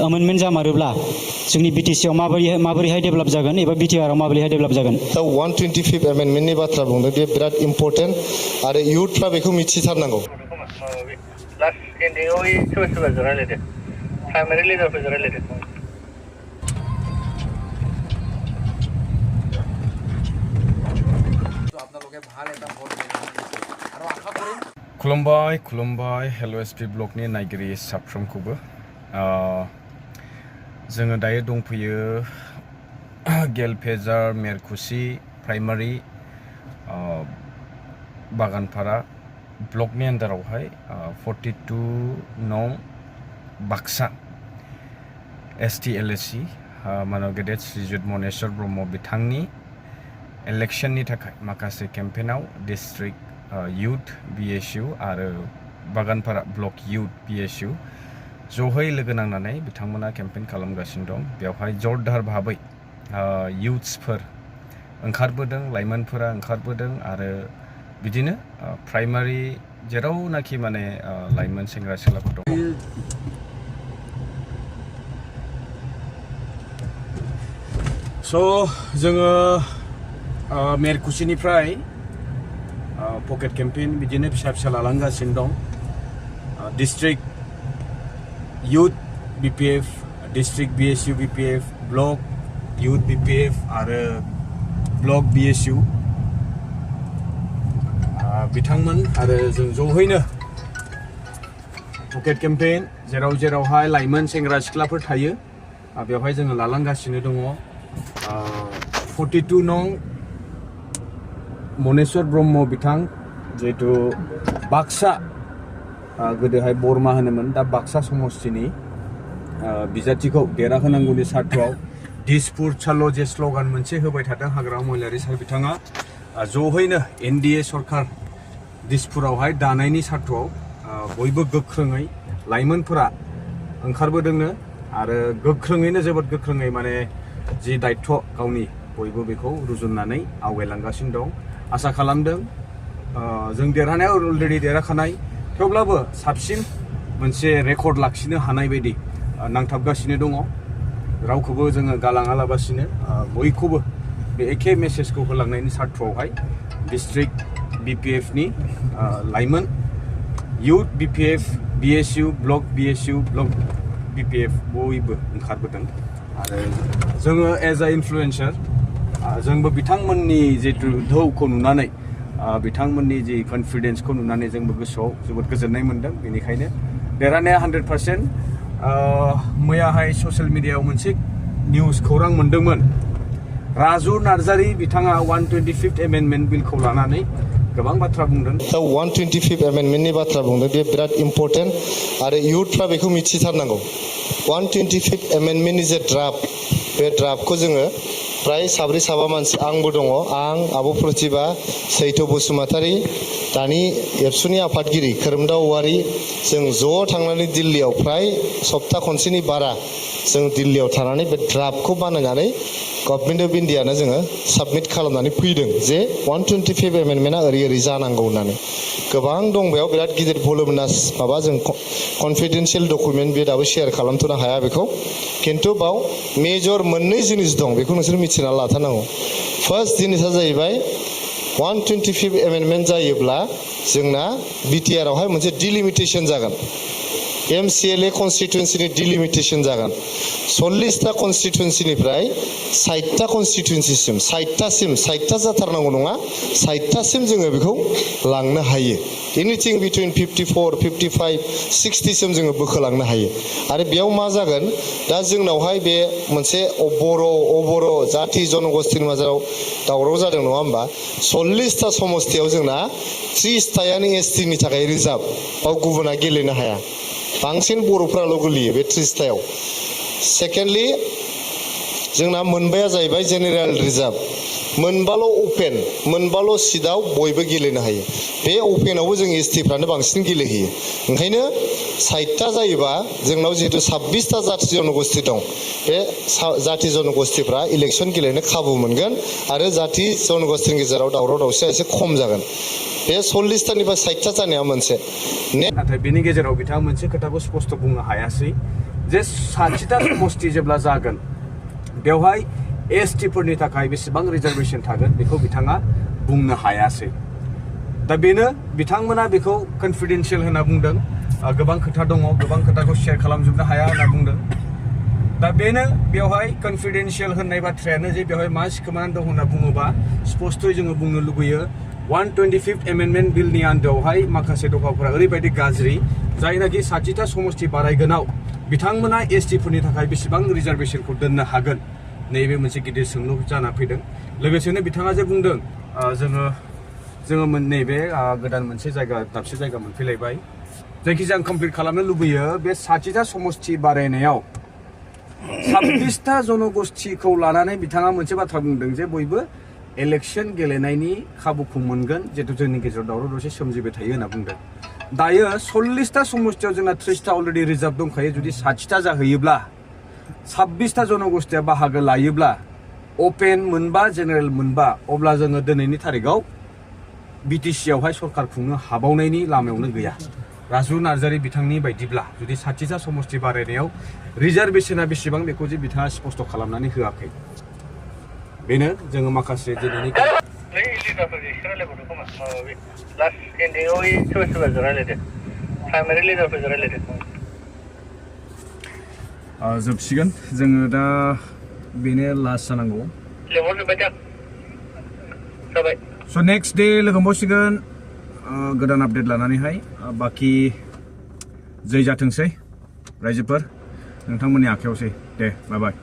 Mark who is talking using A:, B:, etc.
A: amendment जामारोब्ला जोंनि बिटिसिआव माबोरैहाय develop जागोन एबा बिटिआरआव माबोरैहाय डेभेलप जागोन
B: दा 125 एमेन्डमेन्टनि बाथ्रा बुंदों बे बिराद इम्पर्टेन्ट आरो इयुथफ्रा बेखौ मिथिथारनांगौ
C: लास्ट एन्डिंआव सोरबा सोरबा रायलायदो प्राइमारि लिडारफोरजों रायलायदो
D: खुलुमबाय खुलुमबाय हेल'एसपीव्लगनि नायगिरि साफ्रोमखौबो जोङो दायो दंफैयो गेलफेजार मेरकुसि प्राइमारि बागानपारा ब्लकनि आन्दारावहाय 42 नं बाक्सा STLSC मानव गेदेर श्रीजुत मनेश्वर ब्रह्म बिथांनि इलेक्शननि थाखाय माखासे केम्पेनाव डिस्ट्रिक्ट youth BSU आरो बागानपारा ब्लक youth BSU ज'है लोगो नांनानै बिथांमोना केम्पेन खालामगासिनो दं बेवहाय जरदार भाबै youthsफोर ओंखारबोदों लाइमोनफोरा ओंखारबोदों आरो बिदिनो प्राइमारि जेरावनाखि माने लाइमोन सेंग्रा सिख्लाफोर दं स' जोङो मेरकुसिनिफ्राय पकेट केम्पेन बिदिनो फिसा फिसा लालांगासिनो दं district youth BPF district BSU BPF block youth BPF आरो ब्लक BSU बिथांमोन आरो जों ज'हैनो पकेट केम्पेन जेरावहाय लाइमोन सेंग्रा सिख्लाफोर थायो बेवहाय जोङो लालांगासिनो दङ 42 नं मनेश्वर ब्रह्म बिथां जेहेतु बाक्सा गोदोहाय बरमा होनोमोन दा बाक्सा समस्तिनि बिजाथिखौ देरहाहोनांगौनि सार्थआव दिसपुर चलो जे स्ल'गान मोनसे होबाय थादों हाग्रा महिलारि सार बिथाङा ज'हैनो NDA सरकार दिसपुरावहाय दानायनि सार्थआव बयबो गोख्रोङै लाइमोनफोरा ओंखारबोदोंनो आरो गोख्रोङैनो जोबोद गोख्रोङै माने जि दायित्व गावनि बयबो बेखौ रुजुननानै आवगायलांगासिनो दं आसा खालामदों जों देरहानायाव अलरेडि देरहाखानाय थेवब्लाबो साबसिन मोनसे रेकर्ड लाखिनो हानाय बायदि नांथाबगासिनो दङ रावखौबो जोङो गालाङालाबासिनो बयखौबो बे एखे मेसेजखौ होलांनायनि सार्थआवहाय डिस्ट्रिक्ट BPFनि लाइमोन youth BPF BSU block BSU block BPF बयबो ओंखारबोदों आरो जोङो एज आ इनफ्लुएन्सार जोंबो बिथांमोननि जितु धौखौ नुनानै बिथांमोननि जि कन्फिडेन्सखौ नुनानै जोंबो गोसोआव जोबोद गोजोननाय मोनदों बेनिखायनो देरहानाया 100% मैयाहाय ससियेल मिडियायाव मोनसे निउस खौरां मोनदोंमोन राजु नार्जारी बिथाङा 125th एमेन्डमेन्ट बिलखौ लानानै गोबां बाथ्रा बुंदों
B: दा 125th एमेन्डमेन्टनि बाथ्रा बुंदों बे बिराद इम्पर्टेन्ट आरो इयुथफ्रा बेखौ मिथिथारनांगौ 125th एमेन्डमेन्टनि जे ड्राफ्ट बे ड्राफ्टखौ जोङो प्राय साब्रै साबा मानसि आंबो दङ आं आब' प्रतिभा सैथ' बसुमतारी दानि एबसुनि आफादगिरि खोरोमदाव औवारी जों ज' थांनानै दिल्लीयाव प्राय सप्ता खनसेनि बारा जों दिल्लीयाव थानानै बे ड्राफ्टखौ बानायनानै गभर्नमेन्ट अफ इन्डियानो जोङो साबमिट खालामनानै फैदों जे 125th एमेन्डमेन्टआ ओरै जानांगौ होननानै गोबां दं बेयाव बिराद गिदिर भलुमिनास माबा जों कन्फिडेन्सियेल डकुमेन्ट बे दाबो शेयार खालामथ'नो हाया बेखौ खिन्थु बाव मेजर मोननै जिनिस दं बेखौ नोंसोर मिथिना लाथारनांगौ फार्स्ट जिनिसा जाहैबाय 125th एमेन्डमेन्ट जायोब्ला जोंना बिटिआरआवहाय मोनसे डिलिमिटेसन जागोन MCLA कन्स्टिटुएन्सिनि डिलिमिटेसन जागोन 40टा कन्स्टिटुएन्सिनिफ्राय 60टा कन्स्टिटुएन्सिसिम 60टा जाथारनांगौ नङा 60टासिम जोङो बेखौ लांनो हायो एनिथिं बिटुइन 54 55 60सिम जोङो बोखोलांनो हायो आरो बेयाव मा जागोन दा जोंनावहाय बे मोनसे बर' जाति जनगोष्ठीनि माजाराव दावराव जादों नङा होमबा 40टा समस्तियाव जोंना 30टायानो STनि थाखाय रिजार्भ बाव गुबुना गेलेनो हाया बांसिन बर'फ्राल' गोलैयो बे 30टायाव सेकेन्डलि जोंना मोनबाया जाहैबाय जेनेरेल रिजार्भ मोनबाल' अपेन मोनबाल' सिटआव बयबो गेलेनो हायो बे अपेनावबो जों STफ्रानो बांसिन गेलेहैयो ओंखायनो 60टा जायोबा जोंनाव जिहेतु 26टा जाति जनगोष्ठी दं बे जाति जनगोष्ठीफ्रा इलेक्सन गेलेनो खाबु मोनगोन आरो जाति जनगोष्ठीनि गेजेराव दावराव दावसिया एसे खम जागोन बे 40टानिफ्राय 60टा जानाया मोनसे नाथाय बेनि गेजेराव बिथाङा मोनसे खोथाखौ स्पष्ट बुंनो हायासै
D: जे 60टा समष्टि जेब्ला जागोन बेवहाय एसटि फोरनि थाखाय बेसेबां रिजार्भेशन थागोन बेखौ बिथाङा बुंनो हायासै दा बेनो बिथांमोना बेखौ कन्फिडेन्शियेल होनना बुंदों गोबां खोथा दङ गोबां खोथाखौ शेयार खालामजोबनो हाया होनना बुंदों दा बेनो बेवहाय कन्फिडेन्शियेल होननाय बाथ्रायानो जे बेवहाय मा सिखोमानानै दं होनना बुङोबा स्पष्टयै जोङो बुंनो लुबैयो 125th एमेन्डमेन्ट बिलनि आन्दोआवहाय माखासे दफाफोरा ओरैबायदि गाज्रि जायनाखि 60टा समष्टि बारायगोनाव बिथांमोना एसटि फोरनि थाखाय बेसेबां रिजार्भेशनखौ दोननो हागोन नैबे मोनसे गिदिर सोंलु जाना फैदों लोगोसेनो बिथाङा जे बुंदों जोङो नैबे गोदान मोनसे जायगा दाबसे जायगा मोनफैलायबाय जायखिजाया आं कमप्लिट खालामनो लुबैयो बे 60टा समष्टि बारायनायाव 26टा जनगोष्ठीखौ लानानै बिथाङा मोनसे बाथ्रा बुंदों जे बयबो इलेक्शन गेलेनायनि खाबुखौ मोनगोन जेथु जोंनि गेजेराव दावराव दावसि सोमजिबाय थायो होनना बुंदों दायो 40टा समष्टियाव जोंना 30टा अलरेडि रिजार्भ दंखायो जुदि 60टा जाहैयोब्ला 26टा जनगोष्ठीया बाहागो लायोब्ला अपेन मोनबा जेनेरेल मोनबा अब्ला जोङो दिनैनि थारिखआव बिटिसि आवहाय सरकार खुंनो हाबावनायनि लामायावनो गैया राजु नार्जारी बिथांनि बायदिब्ला जुदि 60टा समष्टि बारायनायाव रिजार्भेशना बेसेबां बेखौ जे बिथाङा स्पष्ट खालामनानै होआखै बेनो जोङो माखासे दिनैनि जोबसिगोन जोङो दा बेनो लास्ट जानांगौ स' नेक्स्ट डे लोगो मोनबावसिगोन गोदान आपडेट लानानैहाय बाखि जै जाथोंसै रायजोफोर नोंथांमोननि आखायावसै दे बाय बाय